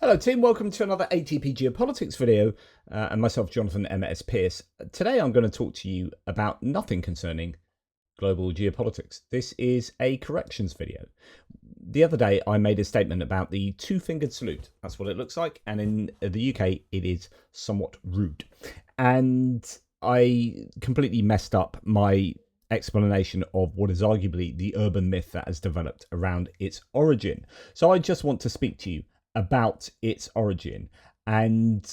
Hello team, welcome to another ATP Geopolitics video and myself Jonathan M.S. Pearce. Today I'm going to talk to you about nothing concerning global geopolitics. This is a corrections video. The other day I made a statement about the two-fingered salute. That's what it looks like, and in the UK it is somewhat rude. And I completely messed up my explanation of what is arguably the urban myth that has developed around its origin. So I just want to speak to you about its origin and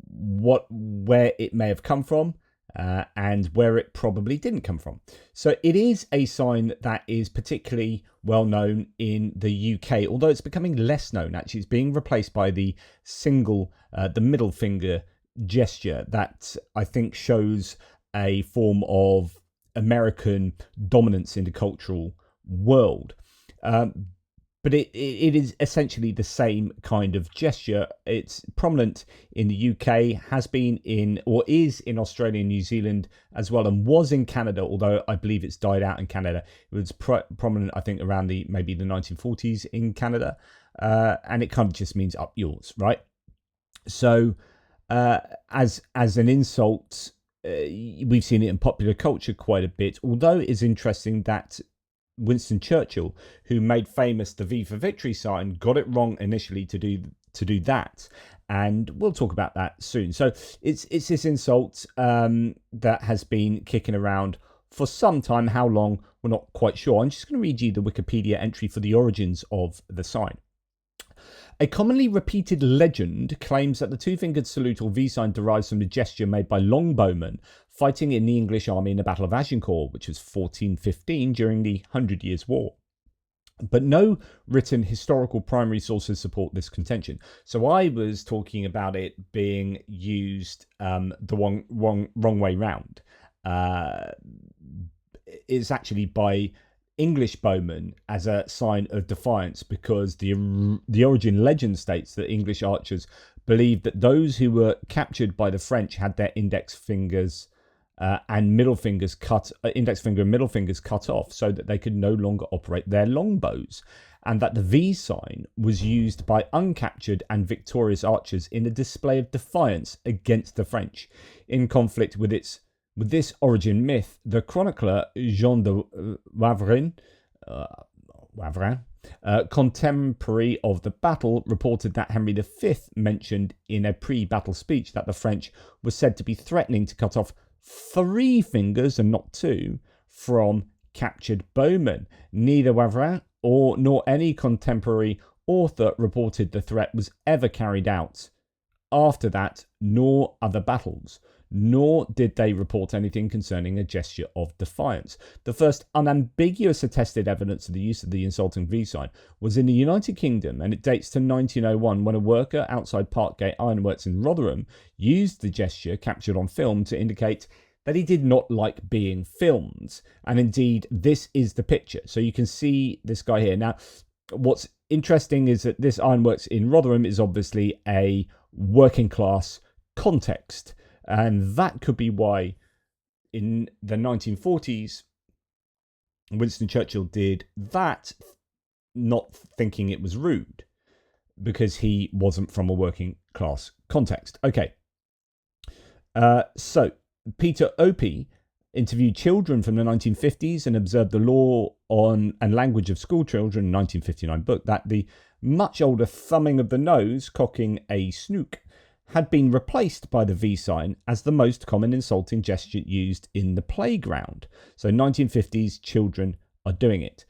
where it may have come from and where it probably didn't come from. So it is a sign that is particularly well known in the UK, although it's becoming less known. Actually, it's being replaced by the middle finger gesture that I think shows a form of American dominance in the cultural world. But it is essentially the same kind of gesture. It's prominent in the UK, has been in, or is in Australia and New Zealand as well, and was in Canada, although I believe it's died out in Canada. It was prominent, I think, around maybe the 1940s in Canada, and it kind of just means up yours, right? So as an insult, we've seen it in popular culture quite a bit, although it's interesting that Winston Churchill, who made famous the V for Victory sign, got it wrong initially to do that, and we'll talk about that soon. So it's this insult that has been kicking around for some time. How long, we're not quite sure. I'm just going to read you the Wikipedia entry for the origins of the sign. A commonly repeated legend claims that the two-fingered salute or V sign derives from the gesture made by longbowmen fighting in the English army in the Battle of Agincourt, which was 1415 during the 100 Years' War. But no written historical primary sources support this contention. So I was talking about it being used the wrong way round. It's actually by English bowmen as a sign of defiance, because the origin legend states that English archers believed that those who were captured by the French had their index finger and middle fingers cut off so that they could no longer operate their longbows, and that the V sign was used by uncaptured and victorious archers in a display of defiance against the French. In conflict with this origin myth, the chronicler Jean de Wavrin, contemporary of the battle, reported that Henry V mentioned in a pre-battle speech that the French were said to be threatening to cut off 3 fingers and not 2 from captured bowmen. Neither Wavrin nor any contemporary author reported the threat was ever carried out after that, nor other battles. Nor did they report anything concerning a gesture of defiance. The first unambiguous attested evidence of the use of the insulting V sign was in the United Kingdom, and it dates to 1901, when a worker outside Parkgate Ironworks in Rotherham used the gesture captured on film to indicate that he did not like being filmed. And indeed, this is the picture. So you can see this guy here. Now, what's interesting is that this Ironworks in Rotherham is obviously a working class context. And that could be why in the 1940s, Winston Churchill did that, not thinking it was rude, because he wasn't from a working class context. Okay. So Peter Opie interviewed children from the 1950s and observed the law on and language of school children, 1959 book, that the much older thumbing of the nose, cocking a snook, had been replaced by the V sign as the most common insulting gesture used in the playground. So 1950s children are doing it.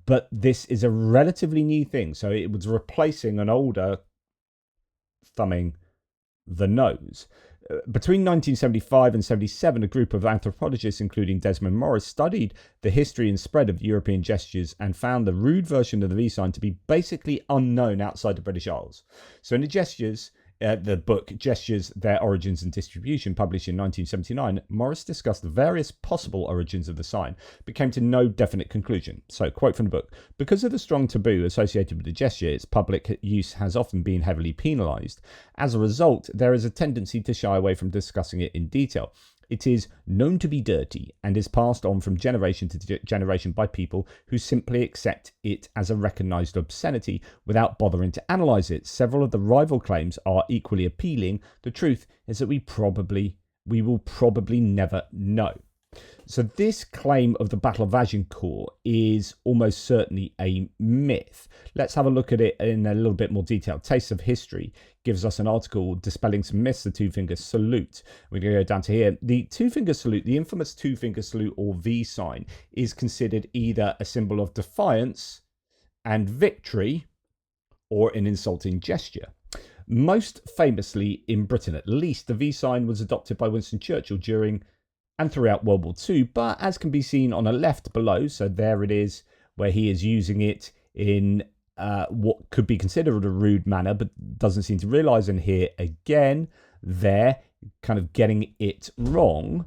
But this is a relatively new thing. So it was replacing an older thumbing the nose. Between 1975 and 77, a group of anthropologists, including Desmond Morris, studied the history and spread of European gestures and found the rude version of the V sign to be basically unknown outside the British Isles. So in the book Gestures, Their Origins and Distribution, published in 1979, Morris discussed the various possible origins of the sign, but came to no definite conclusion. So, quote from the book: because of the strong taboo associated with the gesture, its public use has often been heavily penalised. As a result, there is a tendency to shy away from discussing it in detail. It is known to be dirty and is passed on from generation to generation by people who simply accept it as a recognised obscenity without bothering to analyse it. Several of the rival claims are equally appealing. The truth is that we will probably never know. So this claim of the Battle of Agincourt is almost certainly a myth. Let's have a look at it in a little bit more detail. Taste of History gives us an article dispelling some myths, the two-finger salute. We're going to go down to here. The two-finger salute, the infamous two-finger salute or V sign, is considered either a symbol of defiance and victory or an insulting gesture. Most famously in Britain, at least, the V sign was adopted by Winston Churchill during and throughout World War II, but as can be seen on the left below, so there it is, where he is using it in what could be considered a rude manner, but doesn't seem to realise, and here again, there, kind of getting it wrong.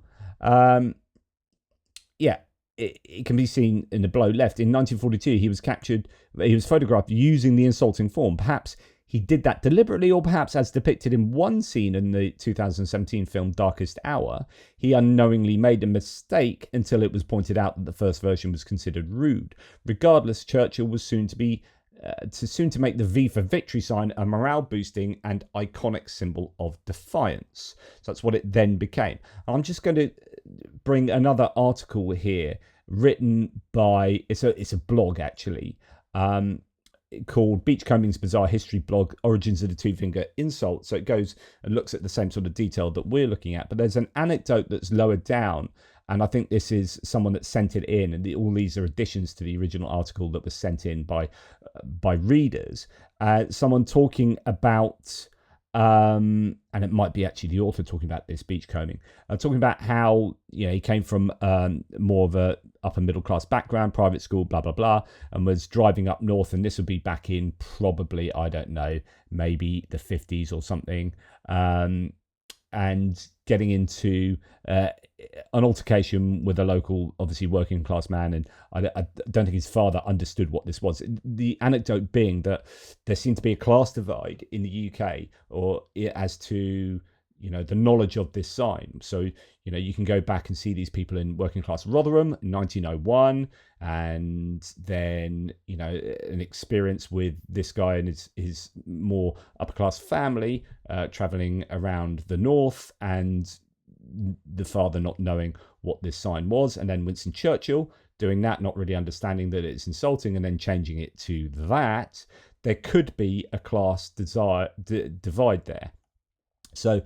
It can be seen in the below left. In 1942, he was photographed using the insulting form. Perhaps he did that deliberately, or perhaps as depicted in one scene in the 2017 film Darkest Hour, he unknowingly made a mistake until it was pointed out that the first version was considered rude. Regardless, Churchill was soon to make the V for victory sign a morale-boosting and iconic symbol of defiance. So that's what it then became. I'm just going to bring another article here written by, it's a blog actually, called Beachcombing's Bizarre History Blog, Origins of the Two-Finger Insult. So it goes and looks at the same sort of detail that we're looking at. But there's an anecdote that's lower down, and I think this is someone that sent it in, and all these are additions to the original article that was sent in by readers. Someone talking about, and it might be actually the author talking about this, Beachcombing, talking about how he came from more of a upper middle class background, private school, blah blah blah, and was driving up north, and this would be back in probably, I don't know, maybe the 50s or something, and getting into an altercation with a local, obviously working class man, and I don't think his father understood what this was. The anecdote being that there seemed to be a class divide in the UK, or as to the knowledge of this sign. So you can go back and see these people in working class Rotherham in 1901, and then an experience with this guy and his more upper class family traveling around the north, and the father not knowing what this sign was, and then Winston Churchill doing that, not really understanding that it's insulting, and then changing it to that. There could be a class divide there. So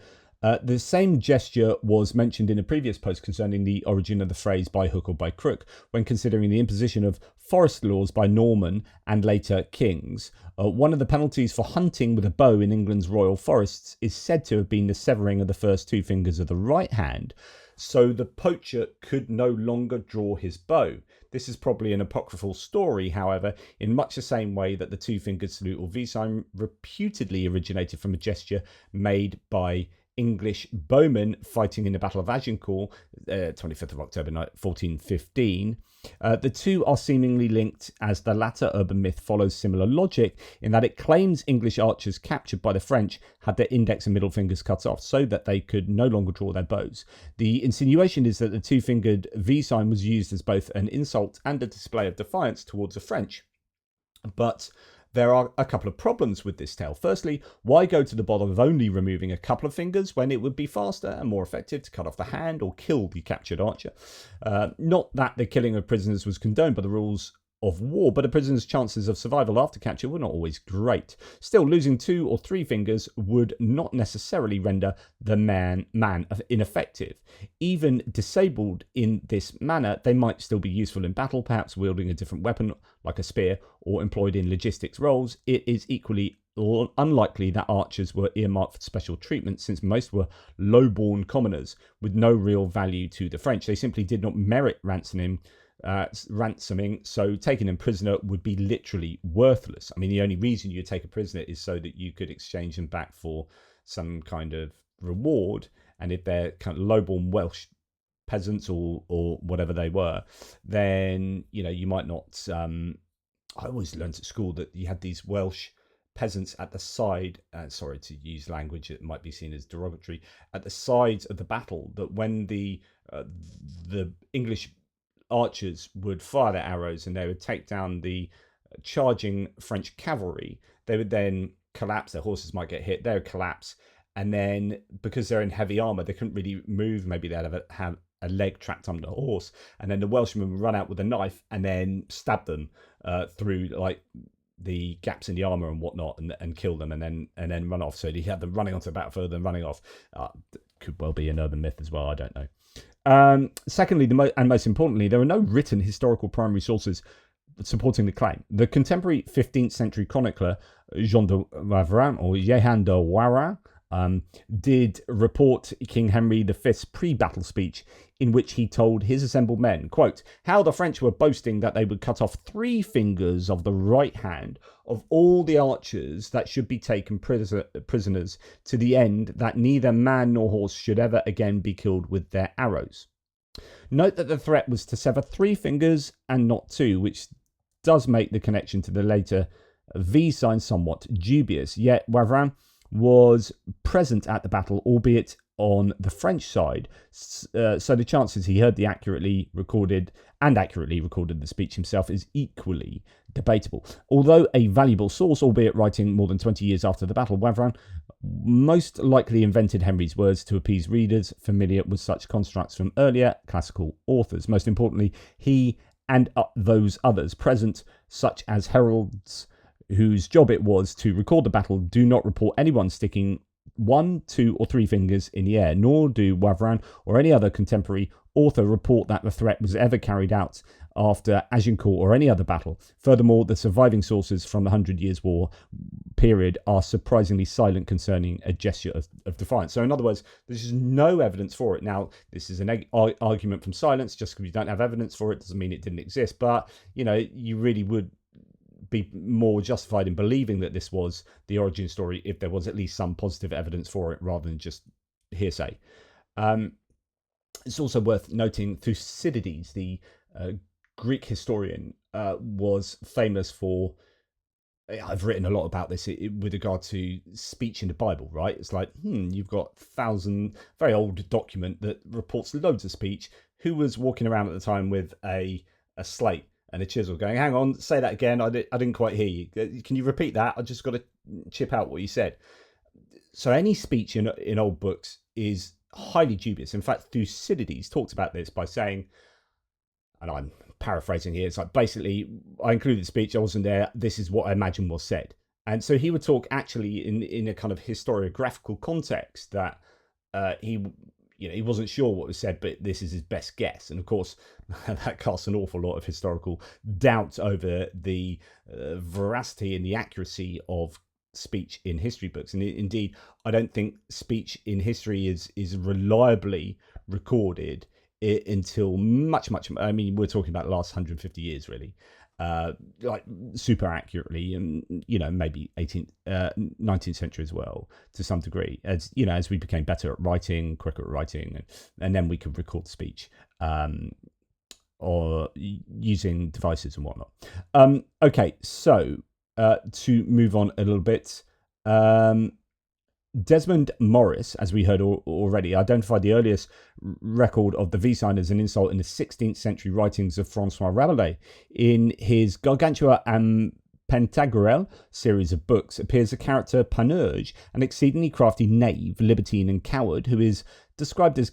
the same gesture was mentioned in a previous post concerning the origin of the phrase by hook or by crook, when considering the imposition of forest laws by Norman and later kings. One of the penalties for hunting with a bow in England's royal forests is said to have been the severing of the first two fingers of the right hand, so the poacher could no longer draw his bow. This is probably an apocryphal story, however, in much the same way that the two-fingered salute or V sign reputedly originated from a gesture made by English bowmen fighting in the Battle of Agincourt, 25th of October 1415. The two are seemingly linked, as the latter urban myth follows similar logic in that it claims English archers captured by the French had their index and middle fingers cut off so that they could no longer draw their bows. The insinuation is that the two-fingered V sign was used as both an insult and a display of defiance towards the French. But there are a couple of problems with this tale. Firstly, why go to the bother of only removing a couple of fingers when it would be faster and more effective to cut off the hand or kill the captured archer? Not that the killing of prisoners was condoned by the rules of war, but a prisoner's chances of survival after capture were not always great. Still, losing 2 or 3 fingers would not necessarily render the man ineffective. Even disabled in this manner, they might still be useful in battle, perhaps wielding a different weapon like a spear, or employed in logistics roles. It is equally unlikely that archers were earmarked for special treatment, since most were low-born commoners with no real value to the French. They simply did not merit ransoming, so taking them prisoner would be literally worthless. I mean, the only reason you take a prisoner is so that you could exchange them back for some kind of reward, and if they're kind of low-born Welsh peasants or whatever they were, then you might not. I always learned at school that you had these Welsh peasants at the side, sorry to use language that might be seen as derogatory, at the sides of the battle, that when the English archers would fire their arrows and they would take down the charging French cavalry, they would then collapse, their horses might get hit, they would collapse, and then because they're in heavy armor, they couldn't really move, maybe they'd have a leg trapped under a horse, and then the Welshman would run out with a knife and then stab them through like the gaps in the armor and whatnot, and kill them, and then run off. So he had them running onto the battlefield and running off. Could well be an urban myth as well, I don't know. Secondly, and most importantly, there are no written historical primary sources supporting the claim. The contemporary 15th century chronicler Jean de Wavrin, or Jehan de Wavrin, did report King Henry V's pre-battle speech, in which he told his assembled men, quote, how the French were boasting that they would cut off 3 fingers of the right hand of all the archers that should be taken prisoners, to the end that neither man nor horse should ever again be killed with their arrows. Note that the threat was to sever 3 fingers and not 2, which does make the connection to the later V sign somewhat dubious, yet Wavrin was present at the battle, albeit on the French side, so the chances he heard the accurately recorded the speech himself is equally debatable. Although a valuable source, albeit writing more than 20 years after the battle, Wavrin most likely invented Henry's words to appease readers familiar with such constructs from earlier classical authors. Most importantly, he and those others present, such as heralds whose job it was to record the battle, do not report anyone sticking 1, 2, or 3 fingers in the air, nor do Wavrin or any other contemporary author report that the threat was ever carried out after Agincourt or any other battle. Furthermore, the surviving sources from the 100 Years' War period are surprisingly silent concerning a gesture of defiance. So in other words, there's just no evidence for it. Now, this is an argument from silence. Just because you don't have evidence for it doesn't mean it didn't exist. But, you know, you really would be more justified in believing that this was the origin story if there was at least some positive evidence for it rather than just hearsay. It's also worth noting Thucydides, the Greek historian, was famous for, I've written a lot about this with regard to speech in the Bible, right? It's like, you've got very old document that reports loads of speech. Who was walking around at the time with a slate and a chisel going, hang on, say that again, I didn't quite hear you. Can you repeat that? I just got to chip out what you said. So any speech in old books is highly dubious. In fact, Thucydides talks about this by saying, and I'm paraphrasing here, it's like, basically, I included the speech, I wasn't there, this is what I imagine was said. And so he would talk actually in a kind of historiographical context that he wasn't sure what was said, but this is his best guess. And of course, that casts an awful lot of historical doubt over the veracity and the accuracy of speech in history books. And indeed, I don't think speech in history is reliably recorded until much, I mean, we're talking about the last 150 years, really. Like super accurately, and maybe 19th century as well to some degree, as as we became better at writing, quicker at writing, and then we could record speech or using devices and whatnot. Okay, so to move on a little bit, Desmond Morris, as we heard already, identified the earliest record of the V sign as an insult in the 16th century writings of Francois Rabelais. In his Gargantua and Pantagruel series of books appears a character Panurge, an exceedingly crafty knave, libertine and coward, who is described as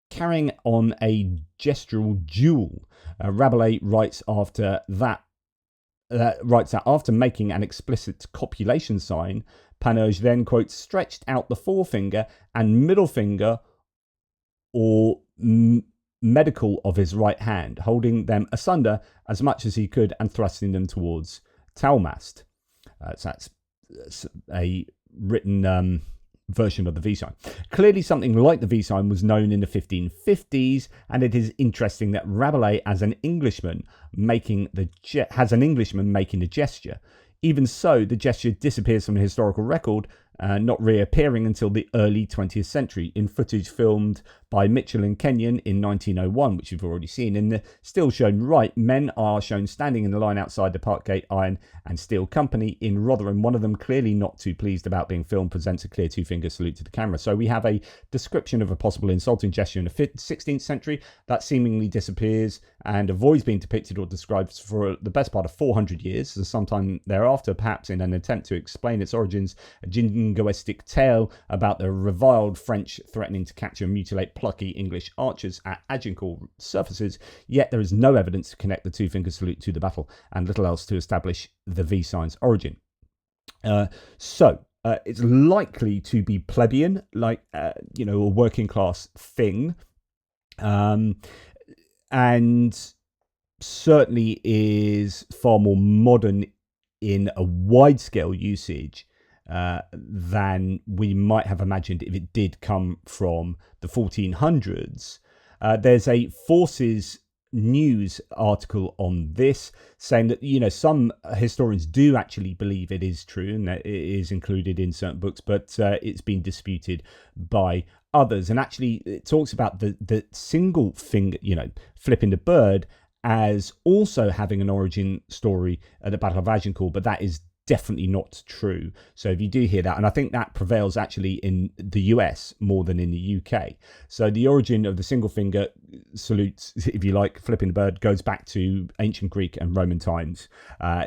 carrying on a gestural duel. Rabelais writes that after making an explicit copulation sign, Panurge then, quote, stretched out the forefinger and middle finger or medical of his right hand, holding them asunder as much as he could and thrusting them towards Talmast. So that's a written version of the V sign. Clearly something like the V sign was known in the 1550s, and it is interesting that Rabelais has an Englishman making the gesture. Even so, the gesture disappears from the historical record not reappearing until the early 20th century in footage filmed by Mitchell and Kenyon in 1901, which you've already seen. In the still shown right, men are shown standing in the line outside the Parkgate Iron and Steel Company in Rotherham. One of them, clearly not too pleased about being filmed, presents a clear two-finger salute to the camera. So we have a description of a possible insulting gesture in the 16th century that seemingly disappears and avoids being depicted or described for the best part of 400 years. So sometime thereafter, perhaps in an attempt to explain its origins, a jingoistic tale about the reviled French threatening to capture and mutilate plucky English archers at Agincourt surfaces, yet there is no evidence to connect the two-finger salute to the battle and little else to establish the V sign's origin. It's likely to be plebeian, like, a working class thing, and certainly is far more modern in a wide-scale usage than we might have imagined if it did come from the 1400s. There's a Forces News article on this saying that, some historians do actually believe it is true and that it is included in certain books, but it's been disputed by others. And actually, it talks about the single finger, flipping the bird, as also having an origin story at the Battle of Agincourt, but that is definitely not true. So if you do hear that, and I think that prevails actually in the US more than in the UK. So the origin of the single finger salute, if you like, flipping the bird, goes back to ancient Greek and Roman times.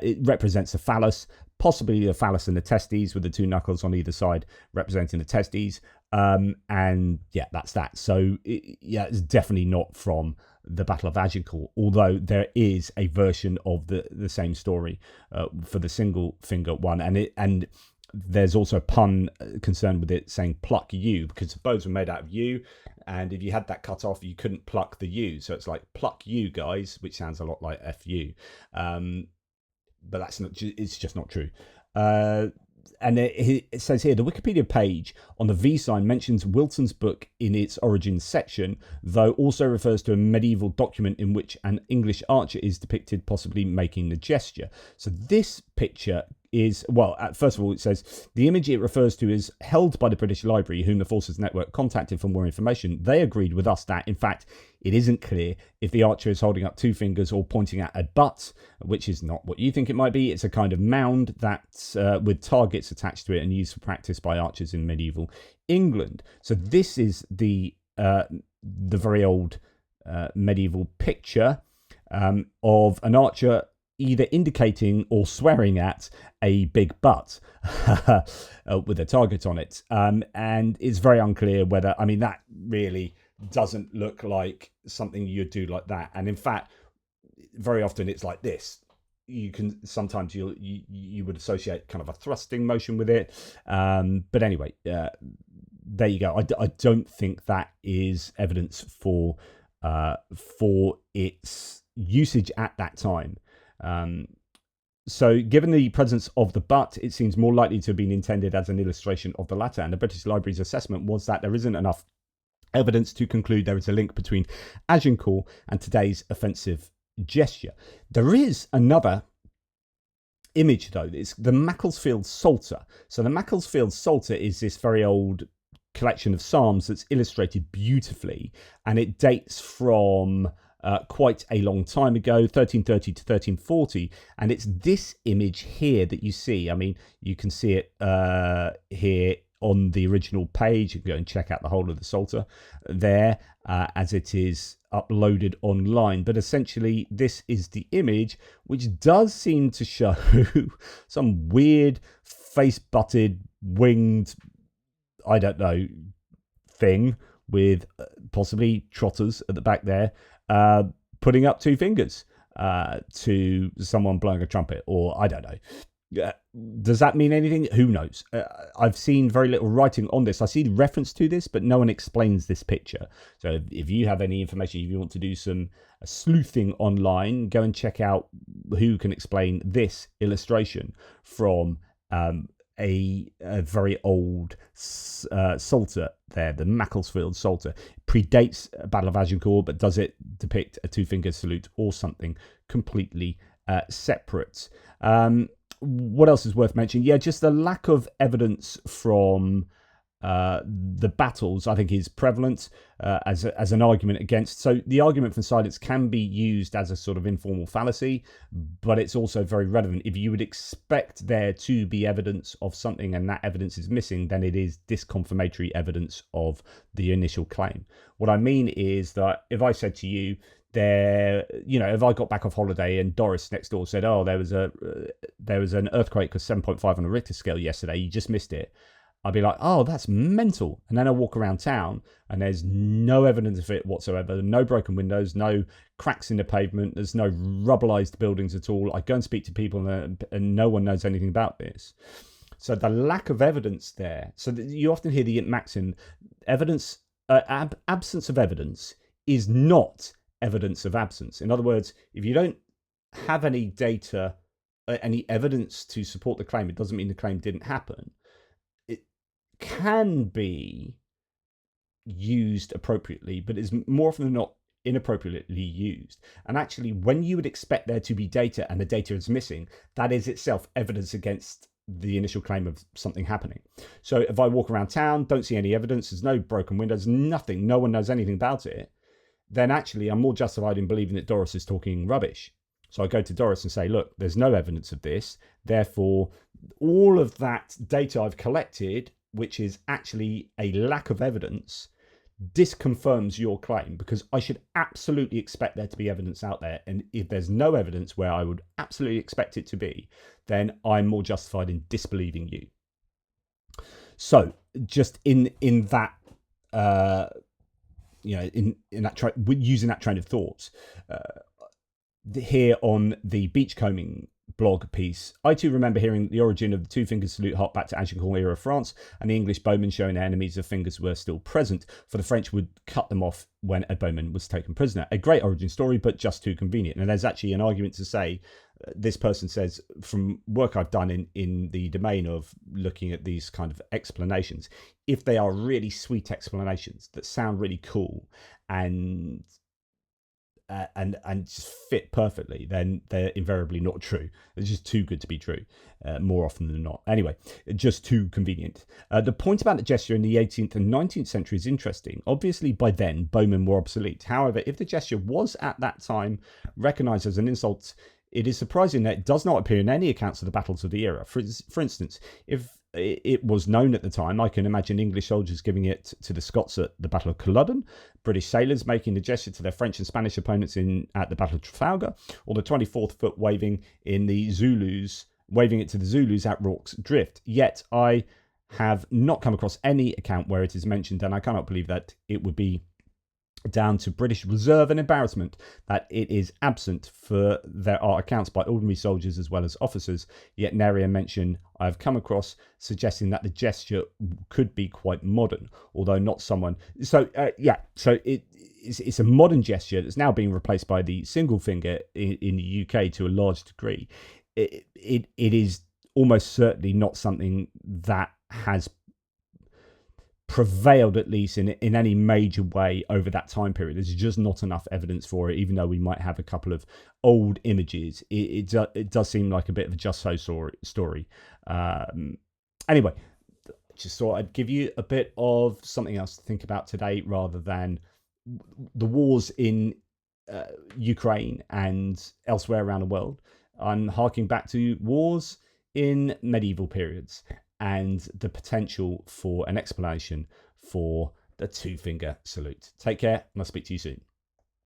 It represents a phallus, possibly a phallus and the testes, with the two knuckles on either side representing the testes. And yeah, that's that. So it's definitely not from the Battle of Agincourt, although there is a version of the same story for the single finger one, and there's also a pun concerned with it saying pluck you, because the bows were made out of yew, and if you had that cut off you couldn't pluck the yew, so it's like pluck you guys, which sounds a lot like fu, but that's not, it's just not true. And it says here, the Wikipedia page on the V sign mentions Wilton's book in its origins section, though also refers to a medieval document in which an English archer is depicted possibly making the gesture. So this picture is, well, first of all, it says the image it refers to is held by the British Library, whom the Forces Network contacted for more information. They agreed with us that, in fact, it isn't clear if the archer is holding up two fingers or pointing at a butt, which is not what you think it might be. It's a kind of mound that's with targets attached to it and used for practice by archers in medieval England. So this is the very old medieval picture of an archer either indicating or swearing at a big butt with a target on it. And it's very unclear whether, that really doesn't look like something you'd do like that. And in fact, very often it's like this. You can sometimes you would associate kind of a thrusting motion with it. But anyway, there you go. I don't think that is evidence for its usage at that time. So given the presence of the butt, it seems more likely to have been intended as an illustration of the latter, and the British Library's assessment was that there isn't enough evidence to conclude there is a link between Agincourt and today's offensive gesture. There is another image, though. It's the Macclesfield Psalter. So the Macclesfield Psalter is this very old collection of psalms that's illustrated beautifully, and it dates from quite a long time ago, 1330 to 1340, and it's this image here that you see. You can see it here on the original page. You can go and check out the whole of the Psalter there as it is uploaded online. But essentially, this is the image, which does seem to show some weird face-butted, winged, I don't know, thing with possibly trotters at the back there, putting up two fingers to someone blowing a trumpet, or I don't know. Does that mean anything? Who knows? I've seen very little writing on this. I see the reference to this, but no one explains this picture. So if you have any information, if you want to do some sleuthing online, go and check out who can explain this illustration from a very old Psalter there, the Macclesfield Psalter. Predates Battle of Agincourt, but does it depict a two-finger salute or something completely separate? what else is worth mentioning? Yeah, just the lack of evidence from the battles, I think, is prevalent as an argument against. So the argument from silence can be used as a sort of informal fallacy, but it's also very relevant. If you would expect there to be evidence of something and that evidence is missing, then it is disconfirmatory evidence of the initial claim. What I mean is that if I said to you, if I got back off holiday and Doris next door said, "Oh, there was an earthquake of 7.5 on a Richter scale yesterday. You just missed it," I'd be like, "Oh, that's mental." And then I walk around town and there's no evidence of it whatsoever. No broken windows, no cracks in the pavement. There's no rubbleized buildings at all. I go and speak to people and no one knows anything about this. So the lack of evidence there. So you often hear the maxim, absence of evidence is not evidence of absence. In other words, if you don't have any data, any evidence to support the claim, it doesn't mean the claim didn't happen. It can be used appropriately, but is more often than not inappropriately used. And actually, when you would expect there to be data and the data is missing, that is itself evidence against the initial claim of something happening. So if I walk around town, don't see any evidence, there's no broken windows, nothing, no one knows anything about it, then actually I'm more justified in believing that Doris is talking rubbish. So I go to Doris and say, look, there's no evidence of this. Therefore, all of that data I've collected, which is actually a lack of evidence, disconfirms your claim, because I should absolutely expect there to be evidence out there. And if there's no evidence where I would absolutely expect it to be, then I'm more justified in disbelieving you. So just in that, in that using that train of thought, here on the beachcombing blog piece, I too remember hearing the origin of the two fingers salute hark back to Agincourt era France, and the English bowmen showing their enemies their fingers were still present, for the French would cut them off when a bowman was taken prisoner. A great origin story, but just too convenient. And there's actually an argument to say, this person says, from work I've done in the domain of looking at these kind of explanations, if they are really sweet explanations that sound really cool and just fit perfectly, then they're invariably not true. It's just too good to be true, more often than not. Anyway, just too convenient. The point about the gesture in the 18th and 19th century is interesting. Obviously, by then, bowmen were obsolete. However, if the gesture was at that time recognised as an insult, it is surprising that it does not appear in any accounts of the battles of the era. For instance, if it was known at the time, I can imagine English soldiers giving it to the Scots at the Battle of Culloden, British sailors making the gesture to their French and Spanish opponents at the Battle of Trafalgar, or the 24th foot waving it to the Zulus at Rorke's Drift. Yet I have not come across any account where it is mentioned, and I cannot believe that it would be down to British reserve and embarrassment that it is absent, for there are accounts by ordinary soldiers as well as officers, yet nary a mention I have come across suggesting that the gesture could be quite modern, although not someone. So it's a modern gesture that's now being replaced by the single finger in the UK to a large degree. It is almost certainly not something that has prevailed, at least in any major way, over that time period. There's just not enough evidence for it, even though we might have a couple of old images. It does seem like a bit of a just so story. Anyway, just thought I'd give you a bit of something else to think about today, rather than the wars in Ukraine and elsewhere around the world. I'm harking back to wars in medieval periods and the potential for an explanation for the two-finger salute. Take care, and I'll speak to you soon.